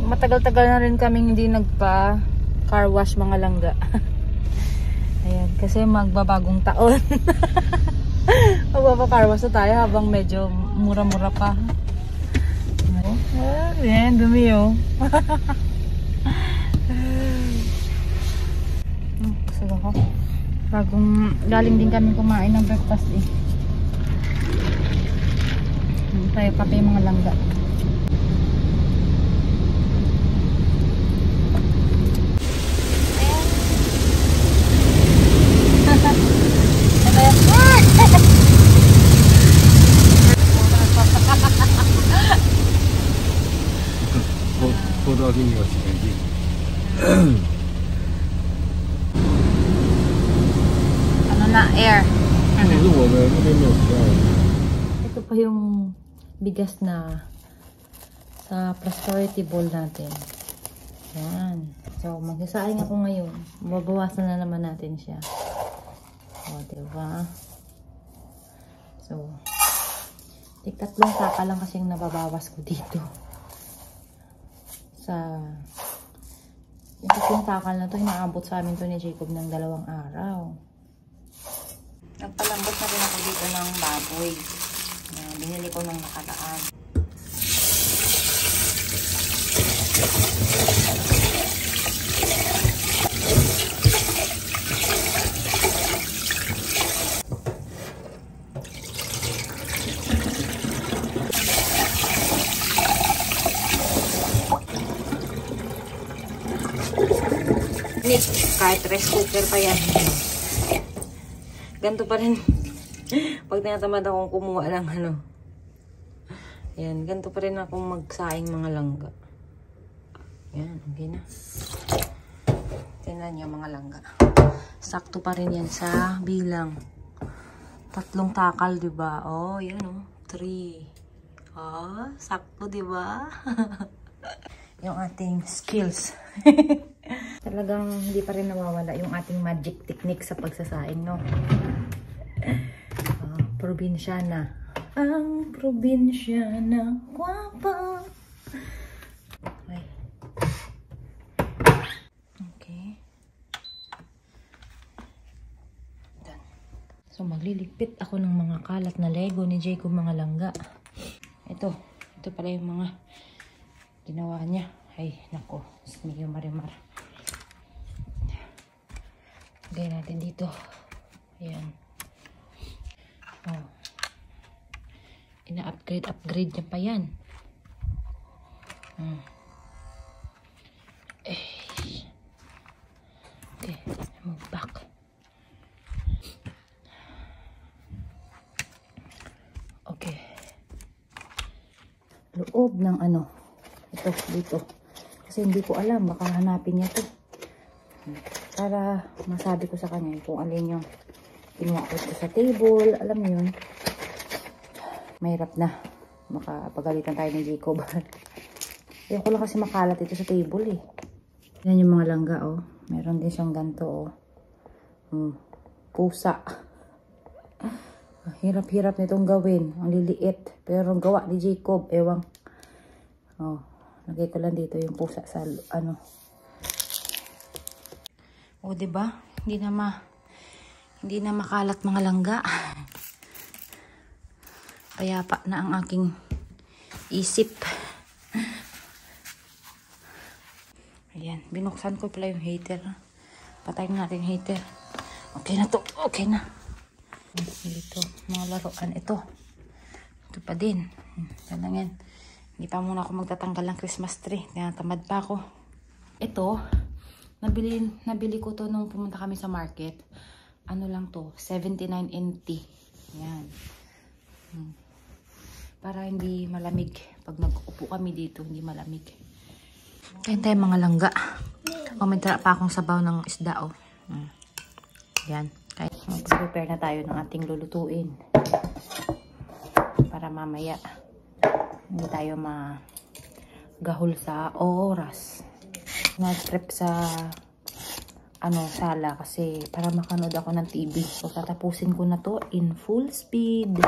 matagal-tagal na rin kaming hindi nagpa car wash mga langga. Ayan, kasi magbabagong taon. Magpapa car wash na tayo habang medyo mura-mura pa. Ayan, dumi oh. Kasi ako, galing din kami kumain ng breakfast eh. Tayo kape mga langga. Ano na, air. Ito pa yung bigas na sa prosperity bowl natin. Yan. So, magsasaing ako ngayon. Babawasan na naman natin siya. O, diba? So, tatlong saka lang kasi yung nababawas ko dito. Yung tatlong sakal na to, inaabot sa amin to ni Jacob ng 2 araw. Nagpalambot na rin ako dito ng baboy. Binili ko nung nakaraan. Kahit rice cooker pa yan. Ganito pa rin. Pag tinatamad akong kumuha lang ano. Ayan, ganito pa rin akong magsaing mga langga. Ayan, okay na. Tingnan nyo mga langga. Sakto pa rin yan sa bilang. 3 takal, diba? Oh, yan oh. 3. Oh, sakto, diba? Yung ating skills. Talagang hindi pa rin nawawala yung ating magic technique sa pagsasaing, no? Probinsyana. Ang probinsyana. Guwapa. Okay. Done. So, magliligpit ako ng mga kalat na Lego ni Jacob mga langga. Ito pala yung mga ginawa niya. Ay, nako. Medyo marimar. Lagay natin dito. Ayan. Oh. Ina-upgrade niya pa yan. Okay. Move back. Okay. Loob ng ano. Ito, dito. Kasi hindi ko alam. Baka hanapin niya to. Para masabi ko sa kanya kung alin yung kinuha ko sa table. Alam niyo yun. Mahirap na. Makapagalitan tayo ni Jacob. Ayoko lang kasi makalat ito sa table eh. Yan yung mga langga oh. Meron din siyang ganito oh. Pusa. Hirap-hirap nitong gawin. Ang liliit. Pero ang gawa ni Jacob. Ewang. Oh. Lagay ko lang dito yung pusa sa ano. O, diba? Hindi na makalat mga langga. Kaya pa na ang aking isip. Ayan, binuksan ko pala yung heater. Patayin natin yung heater. Okay na to. Okay na. Ito, mga laruan. Ito pa din. Yan lang yan. Hindi pa muna ako magtatanggal ng Christmas tree. Tinatamad pa ako. Ito, nabili ko to nung pumunta kami sa market. Ano lang to, 79 NT. Yan. Para hindi malamig. Pag nag-upo kami dito, hindi malamig. Kain tayo mga langga. O, may tara pa akong sabaw ng isda, oh. Yan. Mag-prepare na tayo ng ating lulutuin. Para mamaya, hindi tayo magahol sa oras. Nag-trip sa sala kasi para makanood ako ng TV. So, tatapusin ko na to in full speed.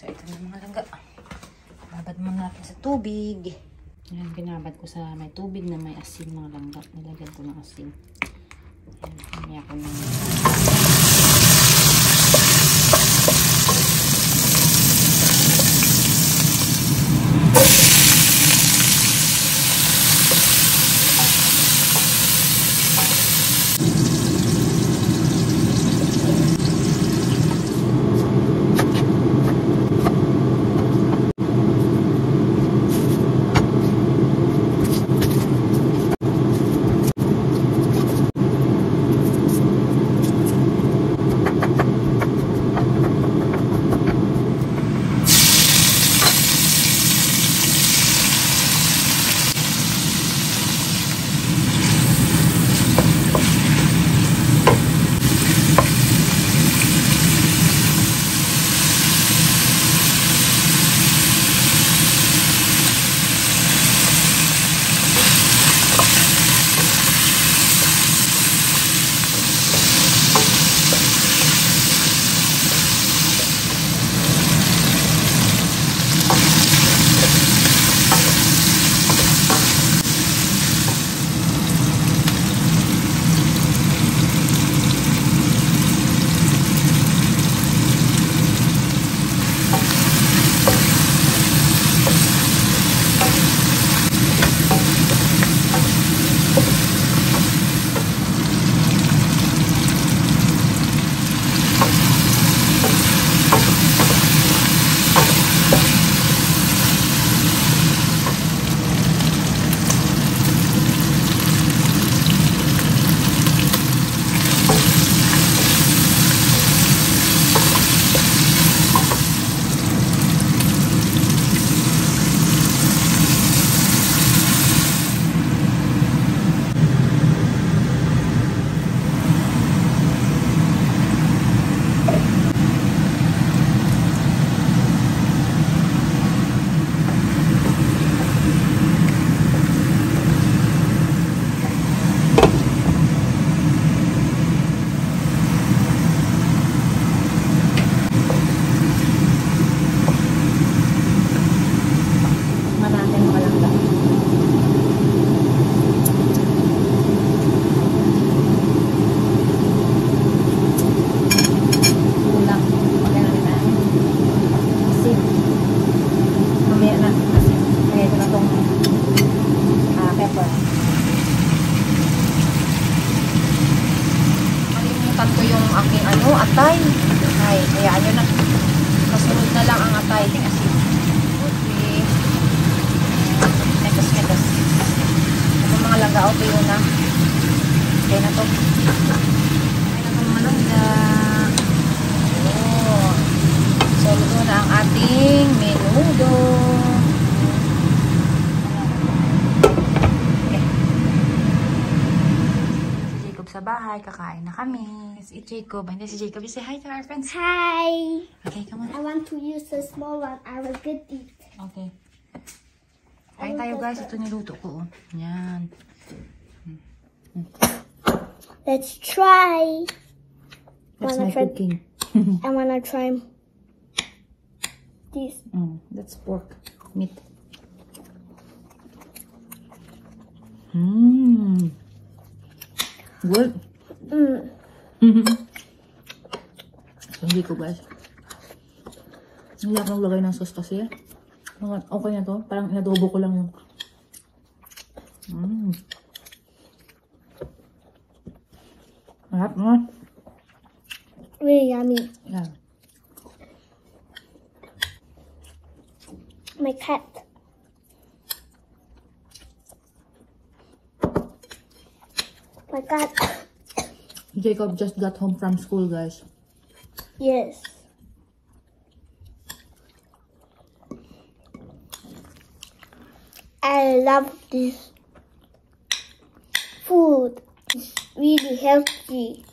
So, ito na mga langga. Babad muna natin sa tubig. Ayan, binabad ko sa may tubig na may asin mga langga. Nilagyan ko ng asin. Ayan, kanya ko na. Atay. Ay, hayaan nyo na. Kasunod na lang ang atay. Kasi, okay. Metas. Ito mga langga. Okay yun na. Okay na to. Okay na itong mga langga. Oh. So, luto na ang ating menudo. Sa bahay, kakain na kami. Si Jacob. Hindi si Jacob. Say hi to our friends. Hi. Okay, come on. I want to use the small one. I will get it. Okay. Kain tayo guys. Ito niluto ko. Yan. Let's try. That's my cooking. I wanna try this. That's pork meat. Good. Hindi ko guys. Hindi akong lagay ng sauce kasi. Okay na to. Parang inadobo ko lang yung. Harap nga. Really yummy. Yeah. My cat. My cat. Jacob just got home from school, guys. Yes. I love this food. It's really healthy.